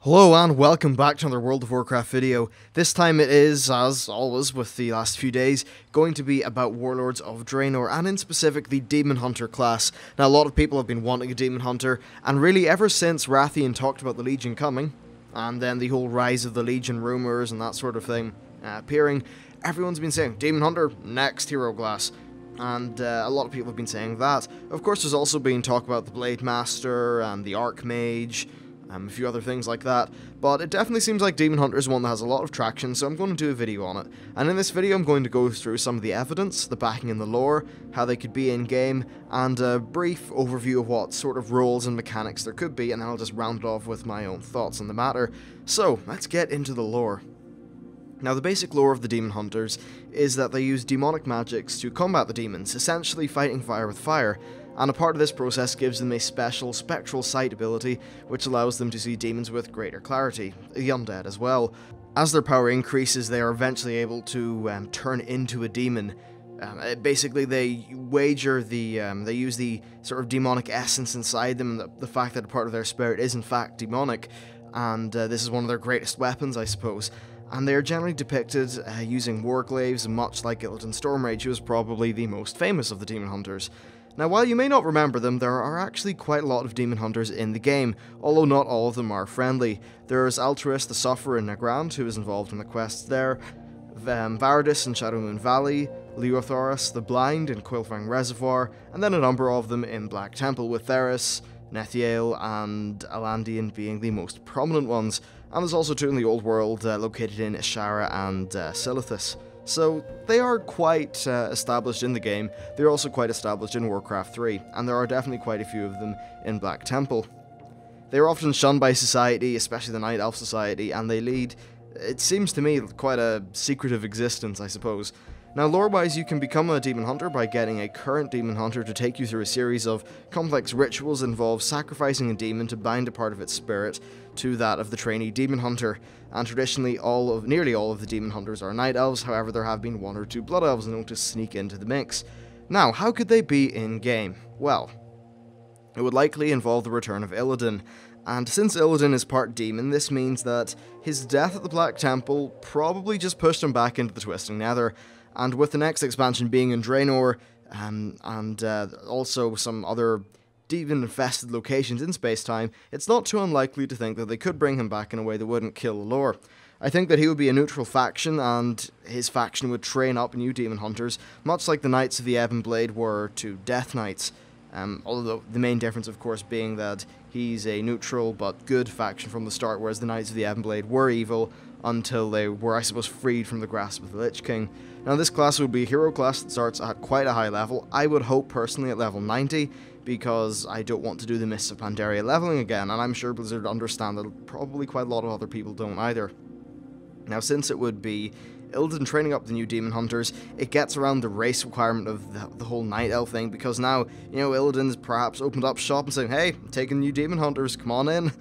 Hello and welcome back to another World of Warcraft video. This time it is, as always with the last few days, going to be about Warlords of Draenor, and in specific the Demon Hunter class. Now a lot of people have been wanting a Demon Hunter, and really ever since Rathian talked about the Legion coming, and then the whole rise of the Legion rumours and that sort of thing appearing, everyone's been saying, Demon Hunter, next hero class. And a lot of people have been saying that. Of course there's also been talk about the Blade Master and the Archmage, a few other things like that, but it definitely seems like Demon Hunter is one that has a lot of traction, so I'm going to do a video on it. And in this video I'm going to go through some of the evidence, the backing in the lore, how they could be in-game, and a brief overview of what sort of roles and mechanics there could be, and then I'll just round it off with my own thoughts on the matter. So, let's get into the lore. Now, the basic lore of the Demon Hunters is that they use demonic magics to combat the demons, essentially fighting fire with fire, and a part of this process gives them a special spectral sight ability, which allows them to see demons with greater clarity, the undead as well. As their power increases, they are eventually able to turn into a demon. Basically, they wager they use the sort of demonic essence inside them, and the fact that a part of their spirit is in fact demonic, and this is one of their greatest weapons, I suppose. And they are generally depicted using warglaives, much like Illidan Stormrage, who is probably the most famous of the Demon Hunters. Now, while you may not remember them, there are actually quite a lot of Demon Hunters in the game, although not all of them are friendly. There's Altruis the Sufferer in Nagrand, who is involved in the quests there, Varadis in Shadowmoon Valley, Leothoris the Blind in Quilfang Reservoir, and then a number of them in Black Temple, with Theris, Nethiel, and Alandian being the most prominent ones. And there's also two in the Old World, located in Ishara and Silithus. So they are quite established in the game. They're also quite established in Warcraft 3, and there are definitely quite a few of them in Black Temple. They are often shunned by society, especially the Night Elf Society, and they lead, it seems to me, quite a secretive existence, I suppose. Now, lore-wise, you can become a Demon Hunter by getting a current Demon Hunter to take you through a series of complex rituals that involve sacrificing a demon to bind a part of its spirit to that of the trainee Demon Hunter. And traditionally, nearly all of the Demon Hunters are Night Elves, however there have been one or two Blood Elves known to sneak into the mix. Now, how could they be in-game? Well, it would likely involve the return of Illidan, and since Illidan is part demon, this means that his death at the Black Temple probably just pushed him back into the Twisting Nether, and with the next expansion being in Draenor, and also some other demon-infested locations in space-time, it's not too unlikely to think that they could bring him back in a way that wouldn't kill the lore. I think that he would be a neutral faction, and his faction would train up new Demon Hunters, much like the Knights of the Ebon Blade were to Death Knights. Although the main difference, of course, being that he's a neutral but good faction from the start, whereas the Knights of the Ebon Blade were evil until they were, I suppose, freed from the grasp of the Lich King. Now, this class would be a hero class that starts at quite a high level. I would hope, personally, at level 90, because I don't want to do the Mists of Pandaria leveling again, and I'm sure Blizzard understand that probably quite a lot of other people don't either. Now, since it would be Illidan training up the new Demon Hunters, it gets around the race requirement of the whole Night Elf thing, because now, you know, Illidan's perhaps opened up shop and saying, hey, I'm taking new Demon Hunters, come on in.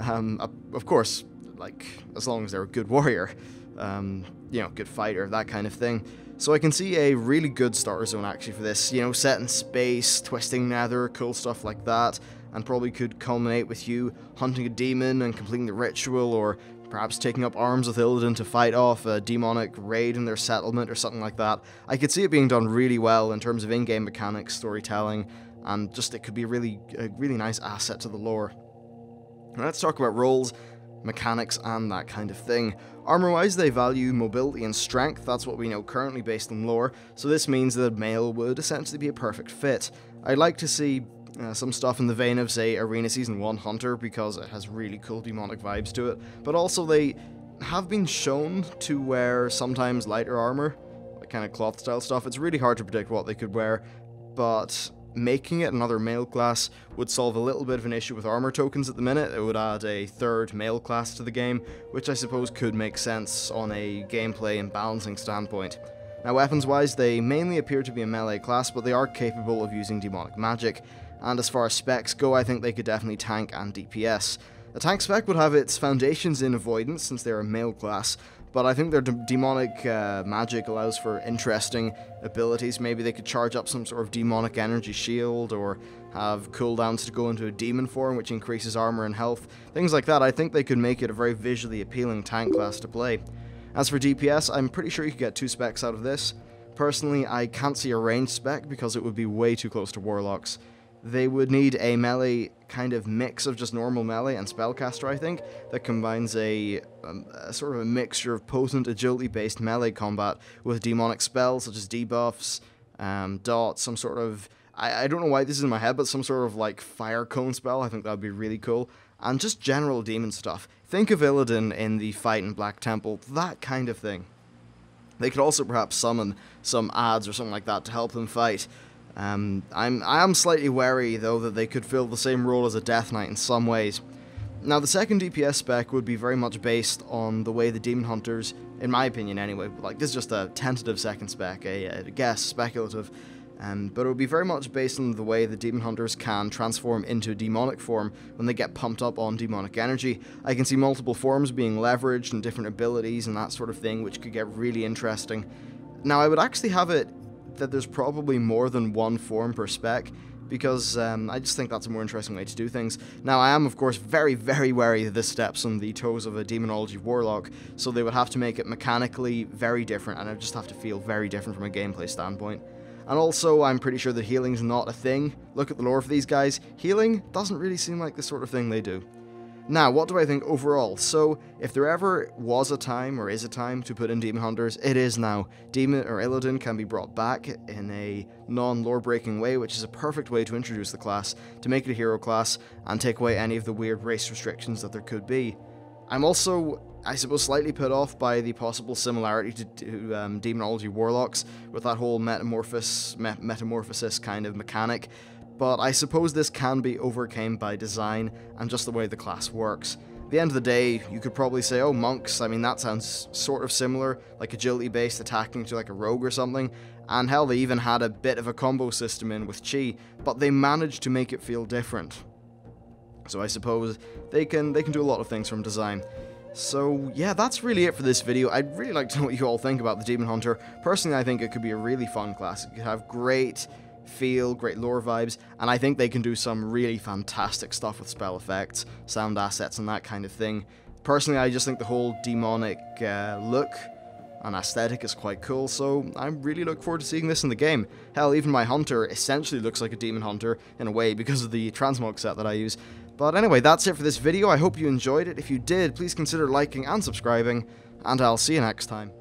Of course, like, as long as they're a good warrior, you know, good fighter, that kind of thing. So I can see a really good starter zone actually for this, you know, set in space, Twisting Nether, cool stuff like that, and probably could culminate with you hunting a demon and completing the ritual, or perhaps taking up arms with Illidan to fight off a demonic raid in their settlement or something like that. I could see it being done really well in terms of in-game mechanics, storytelling, and just it could be a really nice asset to the lore. Now let's talk about roles, mechanics, and that kind of thing. Armor-wise, they value mobility and strength, that's what we know currently based on lore, so this means that male would essentially be a perfect fit. I'd like to see some stuff in the vein of, say, Arena Season 1 Hunter, because it has really cool demonic vibes to it, but also they have been shown to wear sometimes lighter armor, like kind of cloth style stuff. It's really hard to predict what they could wear, but making it another male class would solve a little bit of an issue with armor tokens at the minute. It would add a third male class to the game, which I suppose could make sense on a gameplay and balancing standpoint. Now, weapons-wise, they mainly appear to be a melee class, but they are capable of using demonic magic, and as far as specs go, I think they could definitely tank and DPS. The tank spec would have its foundations in avoidance, since they're a male class, but I think their demonic magic allows for interesting abilities. Maybe they could charge up some sort of demonic energy shield, or have cooldowns to go into a demon form, which increases armor and health, things like that. I think they could make it a very visually appealing tank class to play. As for DPS, I'm pretty sure you could get 2 specs out of this. Personally, I can't see a ranged spec because it would be way too close to Warlocks. They would need a melee kind of mix of just normal melee and spellcaster, I think, that combines a sort of a mixture of potent agility-based melee combat with demonic spells such as debuffs, dots, some sort of... I don't know why this is in my head, but some sort of like fire cone spell. I think that would be really cool. And just general demon stuff. Think of Illidan in the fight in Black Temple, that kind of thing. They could also perhaps summon some adds or something like that to help them fight. I am slightly wary, though, that they could fill the same role as a Death Knight in some ways. Now, the second DPS spec would be very much based on the way the Demon Hunters, in my opinion anyway, like this is just a tentative second spec, a guess, speculative, but it would be very much based on the way the Demon Hunters can transform into a demonic form when they get pumped up on demonic energy. I can see multiple forms being leveraged and different abilities and that sort of thing, which could get really interesting. Now, I would actually have it that there's probably more than one form per spec, because I just think that's a more interesting way to do things. Now, I am, of course, very, very wary that this steps on the toes of a Demonology Warlock, so they would have to make it mechanically very different, and it would just have to feel very different from a gameplay standpoint. And also, I'm pretty sure that healing's not a thing. Look at the lore for these guys. Healing doesn't really seem like the sort of thing they do. Now, what do I think overall? So, if there ever was a time, or is a time, to put in Demon Hunters, it is now. Demon or Illidan can be brought back in a non-lore breaking way, which is a perfect way to introduce the class, to make it a hero class, and take away any of the weird race restrictions that there could be. I'm also, I suppose, slightly put off by the possible similarity to Demonology Warlocks, with that whole metamorphosis kind of mechanic, but I suppose this can be overcome by design and just the way the class works. At the end of the day, you could probably say, oh, monks, I mean, that sounds sort of similar, like agility-based attacking to like a rogue or something, and hell, they even had a bit of a combo system in with Chi, but they managed to make it feel different. So I suppose they can do a lot of things from design. So yeah, that's really it for this video. I'd really like to know what you all think about the Demon Hunter. Personally, I think it could be a really fun class. It could have great feel, great lore vibes, and I think they can do some really fantastic stuff with spell effects, sound assets, and that kind of thing. Personally, I just think the whole demonic look and aesthetic is quite cool, so I really look forward to seeing this in the game. Hell, even my hunter essentially looks like a demon hunter in a way because of the transmog set that I use. But anyway, that's it for this video. I hope you enjoyed it. If you did, please consider liking and subscribing, and I'll see you next time.